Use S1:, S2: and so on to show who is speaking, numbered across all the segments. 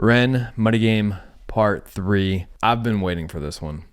S1: Ren Money Game Part 3. I've been waiting for this one.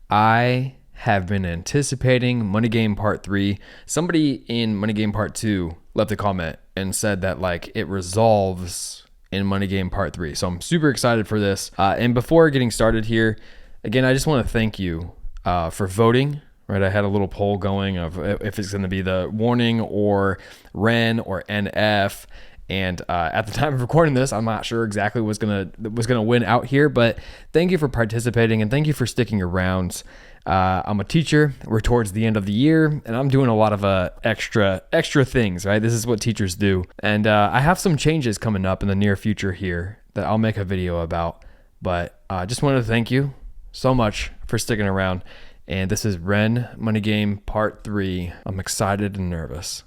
S1: I have been anticipating Money Game Part 3. Somebody in Money Game Part 2 left a comment and said that it resolves in Money Game Part 3. So I'm super excited for this. And before getting started here, again, I just want to thank you for voting. Right, I had a little poll going of if it's going to be the warning or Ren or NF. And at the time of recording this, I'm not sure exactly what's gonna win out here. But thank you for participating and thank you for sticking around. I'm a teacher. We're towards the end of the year, and I'm doing a lot of extra things. Right, this is what teachers do. And I have some changes coming up in the near future here that I'll make a video about. But I just wanted to thank you so much for sticking around. And this is Ren Money Game Part 3. I'm excited and nervous.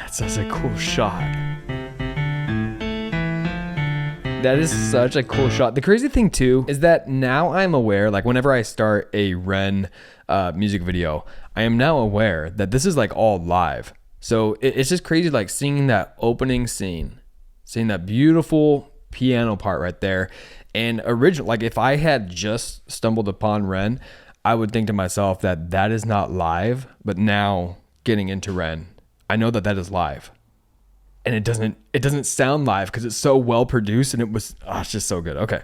S1: It's such a cool shot. That is such a cool shot. The crazy thing too is that now I'm aware, whenever I start a Ren music video, I am now aware that this is all live. So it's just crazy seeing that opening scene, seeing that beautiful piano part right there. And if I had just stumbled upon Ren, I would think to myself that is not live. But now getting into Ren, I know that is live, and it doesn't sound live because it's so well produced, and it's just so good. Okay.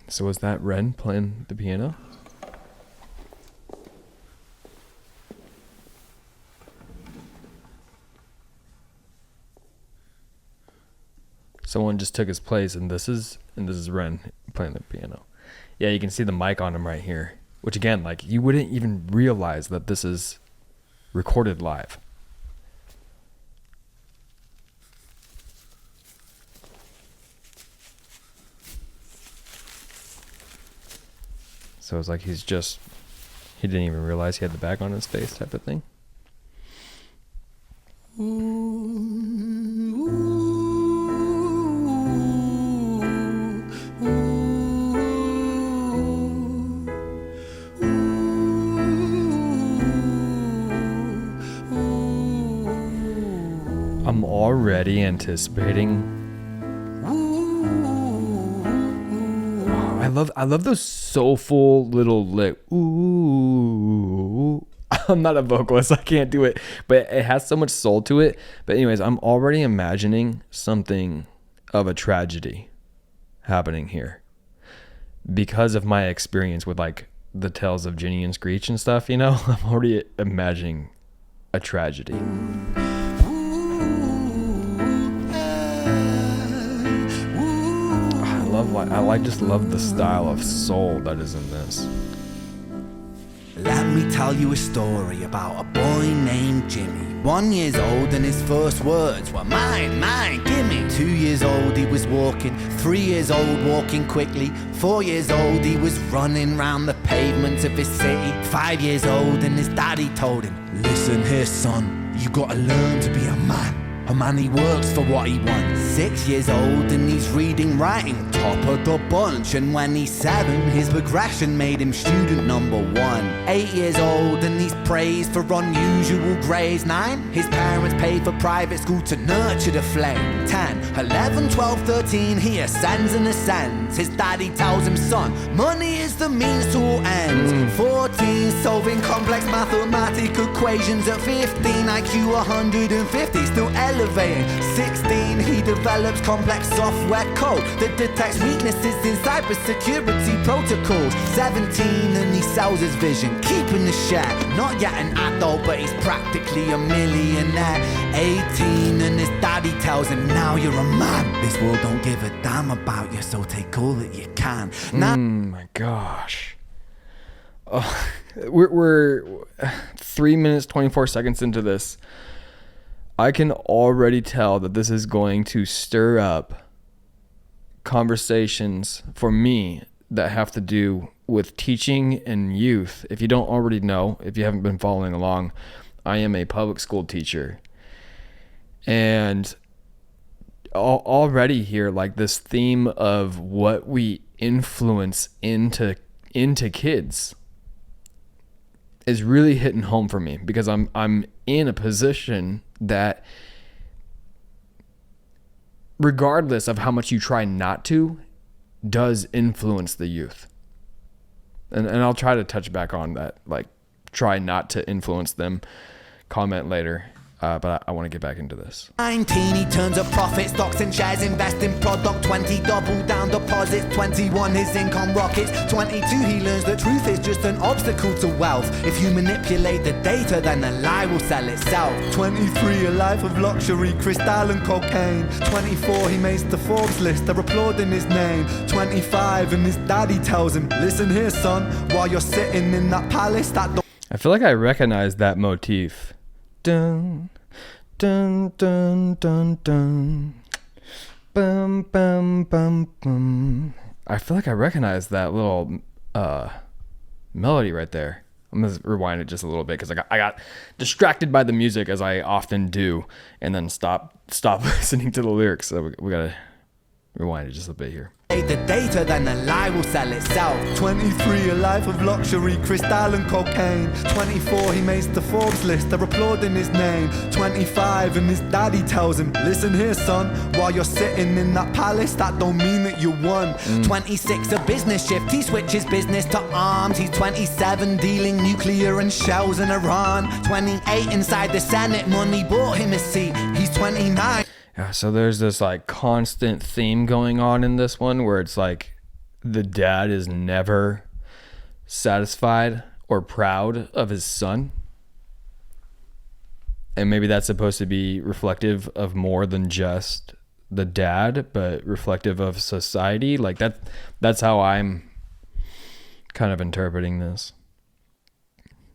S1: So was that Ren playing the piano? Someone just took his place, and this is Ren playing the piano. Yeah, you can see the mic on him right here, which again, you wouldn't even realize that this is recorded live. So it's he didn't even realize he had the bag on his face type of thing. I'm already anticipating. Wow, I love those soulful little ooh. I'm not a vocalist, I can't do it, but it has so much soul to it. But anyways, I'm already imagining something of a tragedy happening here because of my experience with the Tales of Ginny and Screech and stuff. I'm already imagining a tragedy. I just love the style of soul that is in this.
S2: Let me tell you a story about a boy named Jimmy. 1 year old and his first words were mine, gimme. 2 years old he was walking, 3 years old walking quickly. 4 years old he was running round the pavements of his city. 5 years old and his daddy told him, listen here son, you gotta learn to be a man. A man, he works for what he wants. 6 years old and he's reading, writing, top of the bunch. And when he's 7, his progression made him student number 1. 8 years old and he's praised for unusual grades. 9, his parents paid for private school to nurture the flame. 10, 11, 12, 13, he ascends and ascends. His daddy tells him, son, money is the means to all ends. 14, solving complex mathematical equations. At 15, IQ 150, still elevating. 16, he develops complex software code that detects weaknesses in cybersecurity protocols. 17, and he sells his vision, keeping the share. Not yet an adult, but he's practically a millionaire. 18, and his daddy tells him, now you're a man. This world don't give a damn about you, so take all that you can. Now,
S1: My gosh. Oh, we're 3 minutes 24 seconds into this. I can already tell that this is going to stir up conversations for me that have to do with teaching and youth. If you don't already know, if you haven't been following along, I am a public school teacher. And already here, like this theme of what we influence into kids is really hitting home for me, because I'm in a position that, regardless of how much you try not to, does influence the youth. And I'll try to touch back on that, like try not to influence them, comment later. But I want to get back into this.
S2: 19, he turns a profit, stocks and shares, invest in product. 20, double down deposits. 21, his income rockets. 22, he learns that truth is just an obstacle to wealth. If you manipulate the data, then the lie will sell itself. 23, a life of luxury, crystal and cocaine. 24, he makes the Forbes list, they're applauding his name. 25, and his daddy tells him, listen here, son, while you're sitting in that palace, that door.
S1: I feel like I recognize that motif. Dun, dun, dun, dun, dun. Bum, bum, bum, bum. I feel like I recognize that little melody right there. I'm gonna rewind it just a little bit because I got distracted by the music, as I often do, and then stop listening to the lyrics. So we gotta rewind it just a bit here.
S2: The data, then the lie will sell itself. 23, a life of luxury, crystal and cocaine. 24, he makes the Forbes list, they're applauding his name. 25, and his daddy tells him, listen here, son, while you're sitting in that palace, that don't mean that you won. 26, a business shift, he switches business to arms. He's 27, dealing nuclear and shells in Iran. 28, inside the Senate, money bought him a seat. He's 29.
S1: Yeah, so there's this like constant theme going on in this one where it's like the dad is never satisfied or proud of his son. And maybe that's supposed to be reflective of more than just the dad, but reflective of society. Like that's how I'm kind of interpreting this.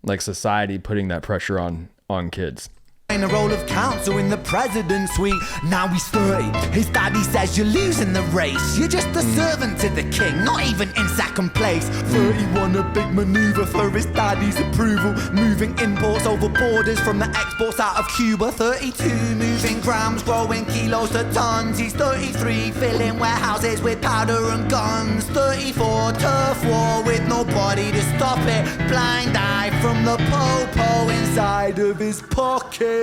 S1: Like society putting that pressure on kids.
S2: In a role of counsel in the president's suite. Now he's 30. His daddy says you're losing the race. You're just a servant to the king, not even in second place. 31, a big maneuver for his daddy's approval. Moving imports over borders from the exports out of Cuba. 32, moving grams, growing kilos to tons. He's 33, filling warehouses with powder and guns. 34, turf war with nobody to stop it. Blind eye from the po-po inside of his pocket.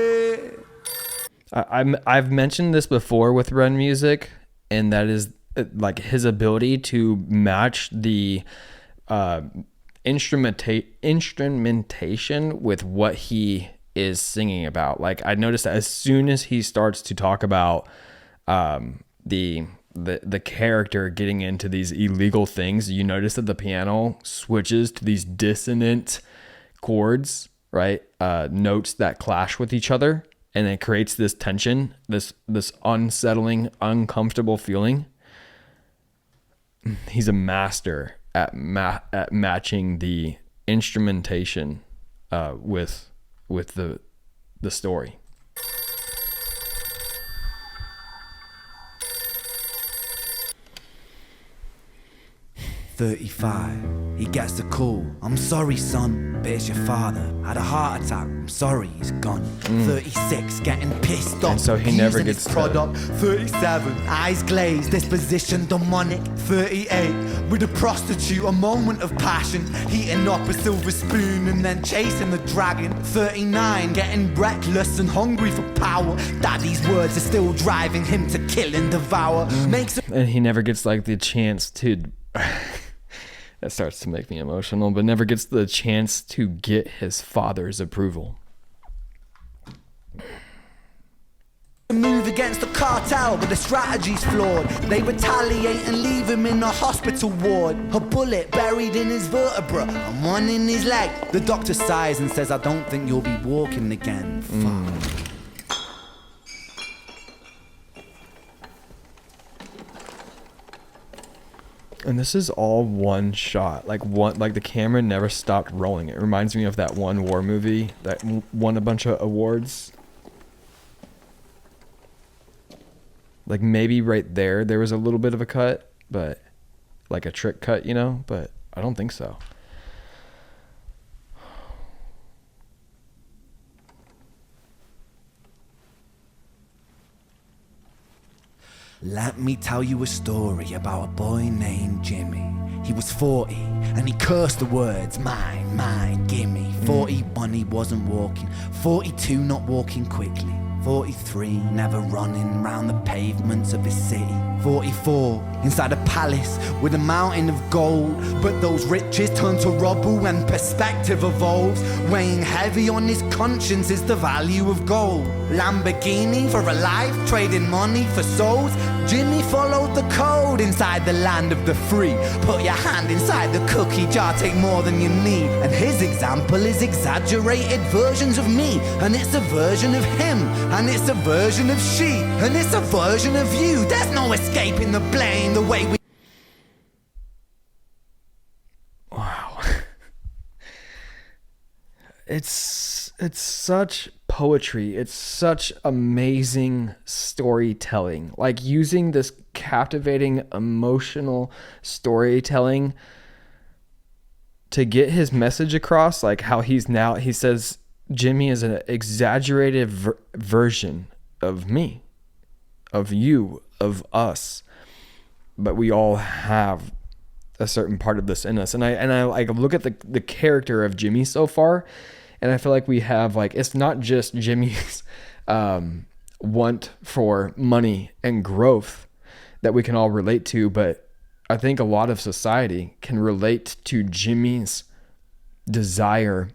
S1: I've mentioned this before with Run Music, and that is like his ability to match the instrumentation with what he is singing about. Like I noticed that as soon as he starts to talk about the character getting into these illegal things, you notice that the piano switches to these dissonant chords, right? Notes that clash with each other, and it creates this tension, this unsettling, uncomfortable feeling. He's a master at matching the instrumentation with the story.
S2: $35, he gets the call. I'm sorry, son, but it's your father. Had a heart attack. I'm sorry, he's gone. 36, getting pissed off.
S1: And so he never
S2: using
S1: gets
S2: his product. 37, eyes glazed, disposition demonic. 38, with a prostitute, a moment of passion. Heating up a silver spoon and then chasing the dragon. 39, getting reckless and hungry for power. Daddy's words are still driving him to kill and devour.
S1: And he never gets like the chance to that starts to make me emotional, but never gets the chance to get his father's approval.
S2: move against the cartel, but the strategy's flawed. They retaliate and leave him in a hospital ward. A bullet buried in his vertebra and one in his leg. The doctor sighs and says, I don't think you'll be walking again. Fuck.
S1: And this is all one shot. Like the camera never stopped rolling. It reminds me of that one war movie that won a bunch of awards. Like maybe right there was a little bit of a cut, but like a trick cut, you know, but I don't think so.
S2: Let me tell you a story about a boy named Jimmy. He was 40 and he cursed the words, mine, mine, gimme. 41 he wasn't walking, 42 not walking quickly, 43 never running round the pavements of his city, 44 inside a palace with a mountain of gold. But those riches turn to rubble when perspective evolves. Weighing heavy on his conscience is the value of gold. Lamborghini for a life, trading money for souls. Jimmy followed the code inside the land of the free. Put your hand inside the cookie jar, take more than you need. And his example is exaggerated versions of me. And it's a version of him, and it's a version of she, and it's a version of you. There's no escaping the blame, the way we...
S1: Wow. It's such poetry. It's such amazing storytelling. Like using this captivating emotional storytelling to get his message across, like how he says Jimmy is an exaggerated version of me, of you, of us, but we all have a certain part of this in us. And I like look at the character of Jimmy so far, and I feel like we have, like, it's not just Jimmy's want for money and growth that we can all relate to, but I think a lot of society can relate to Jimmy's desire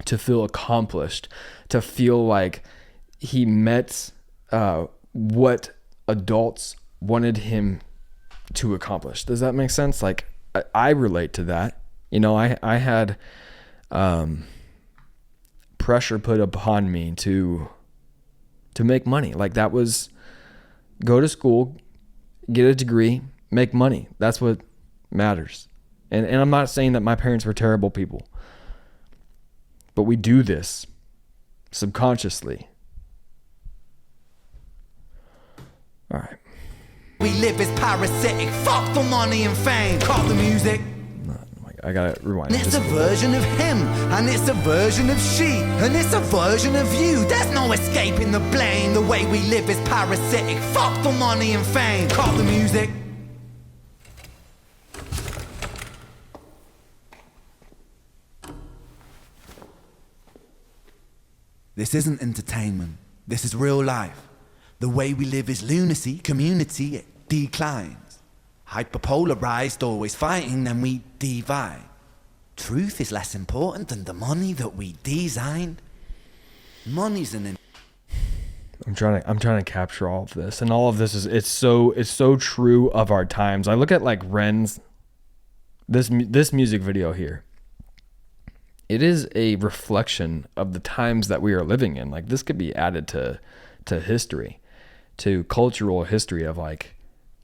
S1: to feel accomplished, to feel like he met what adults wanted him to accomplish. Does that make sense? Like I relate to that. You know, I had pressure put upon me to make money. Like that was go to school, get a degree, make money. That's what matters. And I'm not saying that my parents were terrible people, but we do this subconsciously. All right.
S2: We live as parasitic. Fuck the money and fame. Cut the music.
S1: I gotta rewind.
S2: And it's a version of him, and it's a version of she, and it's a version of you. There's no escaping the blame. The way we live is parasitic. Fuck the money and fame. Cut the music. This isn't entertainment. This is real life. The way we live is lunacy. Community, it declines. Hyperpolarized, always fighting, then we divide. Truth is less important than the money that we designed. Money's an...
S1: I'm trying to capture all of this, and all of this is it's so true of our times. I look at like Ren's this music video here. It is a reflection of the times that we are living in. Like this could be added to history, to cultural history of, like,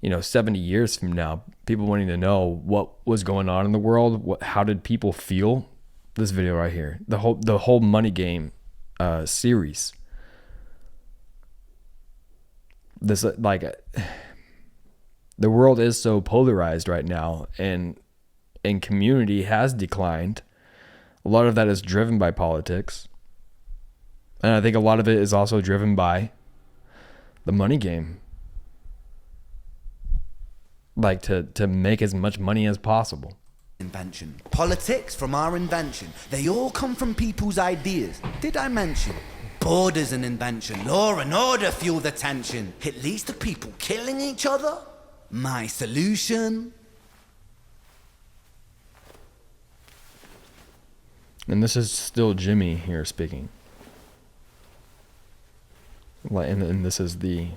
S1: 70 years from now, people wanting to know what was going on in the world. How did people feel? This video right here, the whole Money Game series. This like the world is so polarized right now, and community has declined. A lot of that is driven by politics, and I think a lot of it is also driven by the money game. Like to make as much money as possible.
S2: Invention. Politics from our invention. They all come from people's ideas. Did I mention? Border's an invention. Law and order fuel the tension. It leads to people killing each other. My solution.
S1: And this is still Jimmy here speaking. And this is the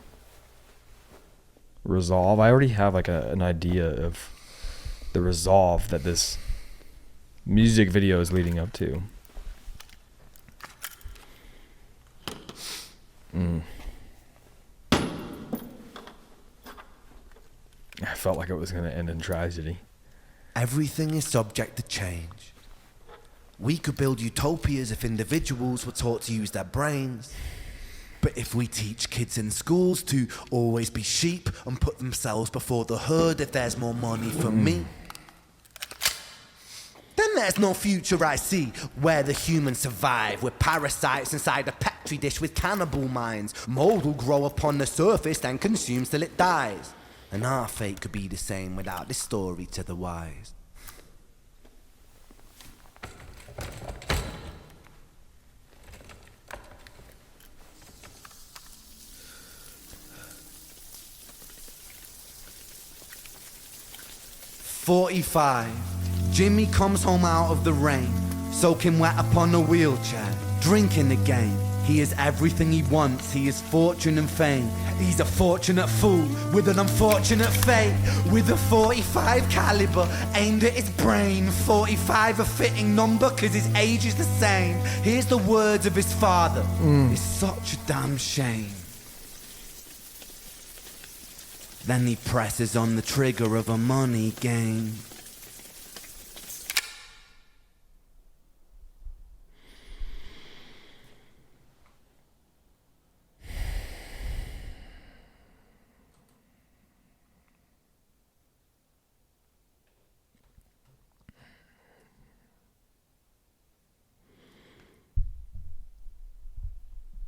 S1: resolve. I already have like an idea of the resolve that this music video is leading up to. I felt like it was going to end in tragedy.
S2: Everything is subject to change. We could build utopias if individuals were taught to use their brains. But if we teach kids in schools to always be sheep and put themselves before the herd if there's more money for me, then there's no future I see where the humans survive with parasites inside a petri dish with cannibal minds. Mold will grow upon the surface and consume till it dies. And our fate could be the same without this story to the wise. "45. Jimmy comes home out of the rain, soaking wet upon a wheelchair, drinking again. He is everything he wants, he is fortune and fame. He's a fortunate fool with an unfortunate fate. With a 45 caliber aimed at his brain. 45 a fitting number cause his age is the same. Here's the words of his father. It's such a damn shame. Then he presses on the trigger of a money game.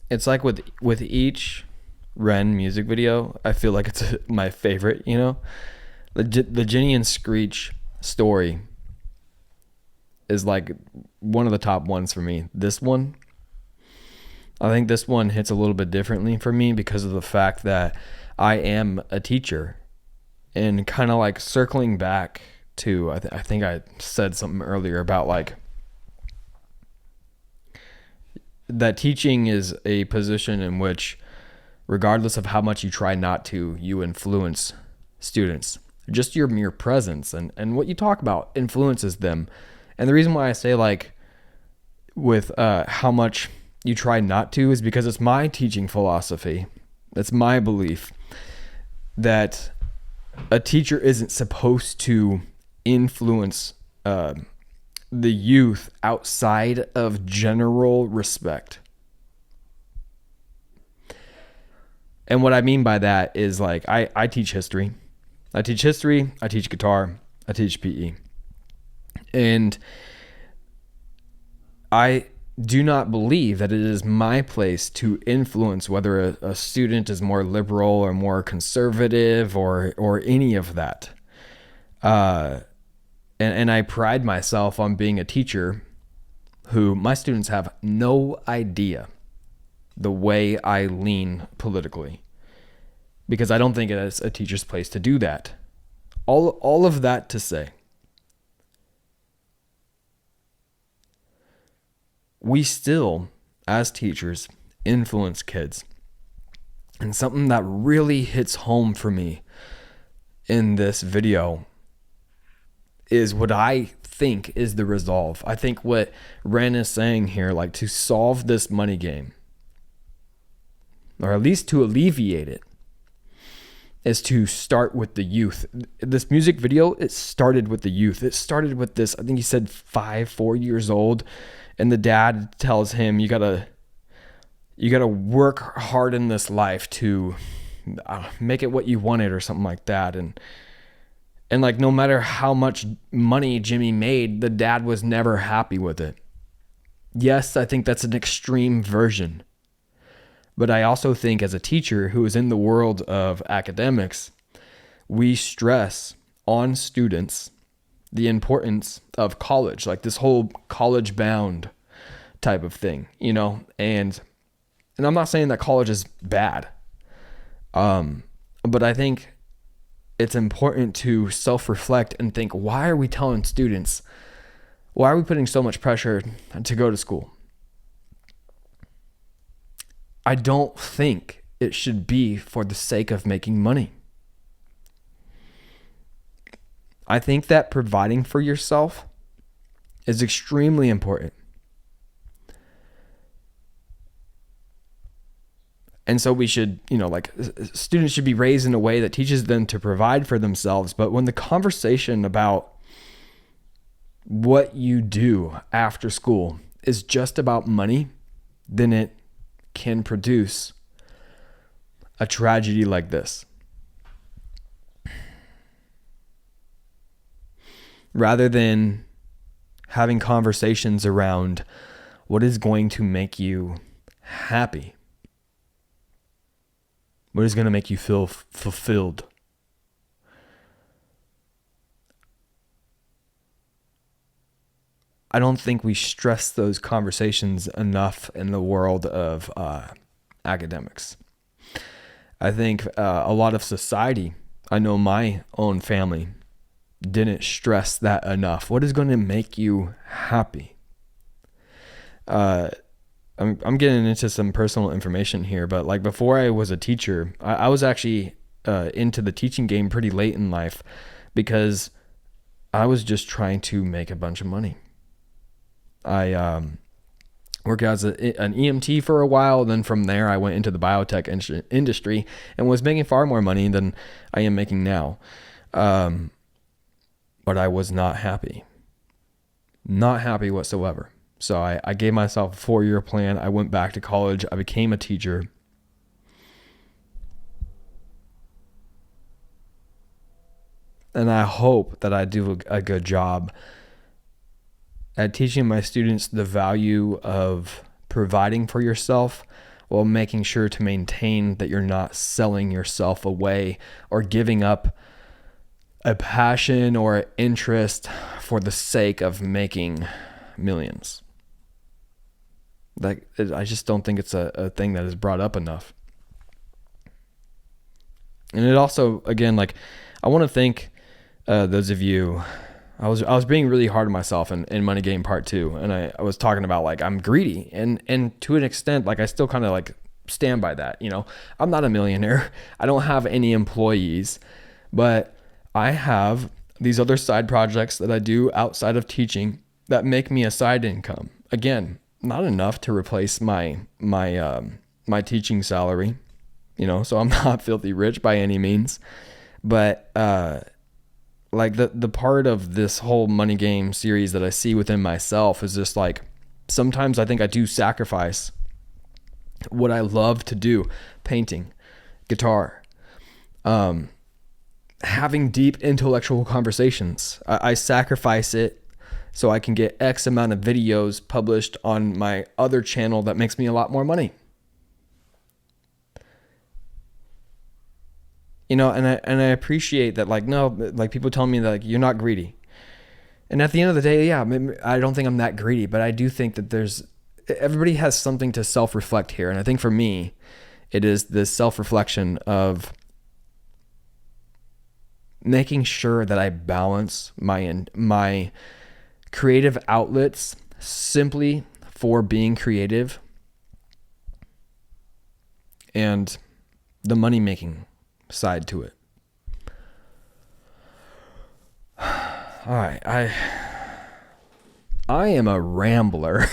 S1: It's like with each Ren music video, I feel like it's my favorite, you know? The Ginny and Screech story is like one of the top ones for me. This one, I think this one hits a little bit differently for me because of the fact that I am a teacher. And kind of like circling back to, I think I said something earlier about like, that teaching is a position in which, regardless of how much you try not to, you influence students. Just your mere presence and what you talk about influences them. And the reason why I say like with how much you try not to is because it's my teaching philosophy. That's my belief that a teacher isn't supposed to influence the youth outside of general respect. And what I mean by that is like I teach history. I teach history, I teach guitar, I teach PE. And I do not believe that it is my place to influence whether a student is more liberal or more conservative or any of that. And I pride myself on being a teacher who my students have no idea the way I lean politically, because I don't think it is a teacher's place to do that. All of that to say, we still, as teachers, influence kids. And something that really hits home for me in this video is what I think is the resolve. I think what Ren is saying here, like to solve this money game, or at least to alleviate it, is to start with the youth. This music video, it started with the youth. It started with this, I think he said 4 years old, and the dad tells him, you gotta work hard in this life to make it what you wanted or something like that. And like, no matter how much money Jimmy made, the dad was never happy with it. Yes, I think that's an extreme version. But I also think as a teacher who is in the world of academics, we stress on students the importance of college, like this whole college bound type of thing, you know? And I'm not saying that college is bad. But I think it's important to self-reflect and think, why are we telling students, why are we putting so much pressure to go to school? I don't think it should be for the sake of making money. I think that providing for yourself is extremely important. And so we should, students should be raised in a way that teaches them to provide for themselves. But when the conversation about what you do after school is just about money, then it can produce a tragedy like this. Rather than having conversations around what is going to make you happy, what is going to make you feel fulfilled. I don't think we stress those conversations enough in the world of academics. I think a lot of society, I know my own family, didn't stress that enough. What is going to make you happy? I'm getting into some personal information here, but like before I was a teacher, I was actually into the teaching game pretty late in life because I was just trying to make a bunch of money. I worked as an EMT for a while. Then from there, I went into the biotech industry and was making far more money than I am making now. But I was not happy. Not happy whatsoever. So I gave myself a 4-year plan. I went back to college. I became a teacher. And I hope that I do a good job at teaching my students the value of providing for yourself while making sure to maintain that you're not selling yourself away or giving up a passion or interest for the sake of making millions. I just don't think it's a thing that is brought up enough. And it also, again, I want to thank those of you. I was being really hard on myself in Money Game Part 2, and I was talking about I'm greedy, and to an extent, I still kind of stand by that. I'm not a millionaire. I don't have any employees, but I have these other side projects that I do outside of teaching that make me a side income. Again, not enough to replace my teaching salary, so I'm not filthy rich by any means, but the part of this whole Money Game series that I see within myself is just sometimes I think I do sacrifice what I love to do, painting, guitar, having deep intellectual conversations. I sacrifice it so I can get X amount of videos published on my other channel that makes me a lot more money. And I appreciate that, people tell me that you're not greedy. And at the end of the day, yeah, I don't think I'm that greedy, but I do think that everybody has something to self-reflect here. And I think for me, it is this self-reflection of making sure that I balance my creative outlets simply for being creative and the money-making side to it. All right, I am a rambler.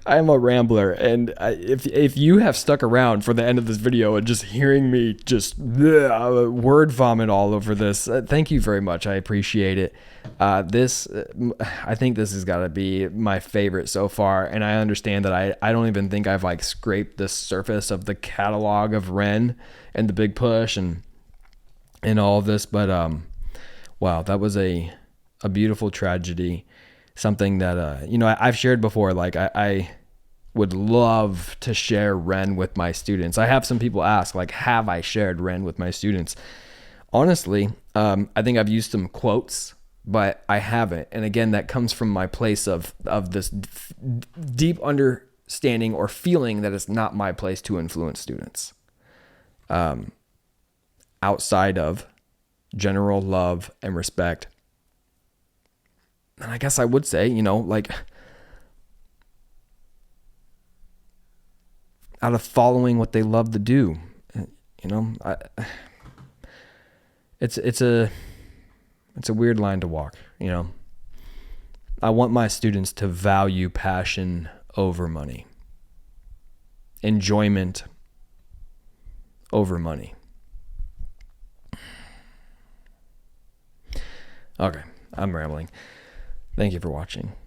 S1: I am a rambler, and if you have stuck around for the end of this video and just hearing me just word vomit all over this, thank you very much. I appreciate it. I think this has got to be my favorite so far, and I understand that I don't even think I've scraped the surface of the catalog of Ren and the Big Push and all of this, but wow, that was a beautiful tragedy. Something that I've shared before. I would love to share Ren with my students. I have some people ask, have I shared Ren with my students? Honestly, I think I've used some quotes, but I haven't. And again, that comes from my place of this deep understanding or feeling that it's not my place to influence students. Outside of general love and respect. And I guess I would say, out of following what they love to do. You know, it's a weird line to walk, you know. I want my students to value passion over money, enjoyment over money. Okay, I'm rambling. Thank you for watching.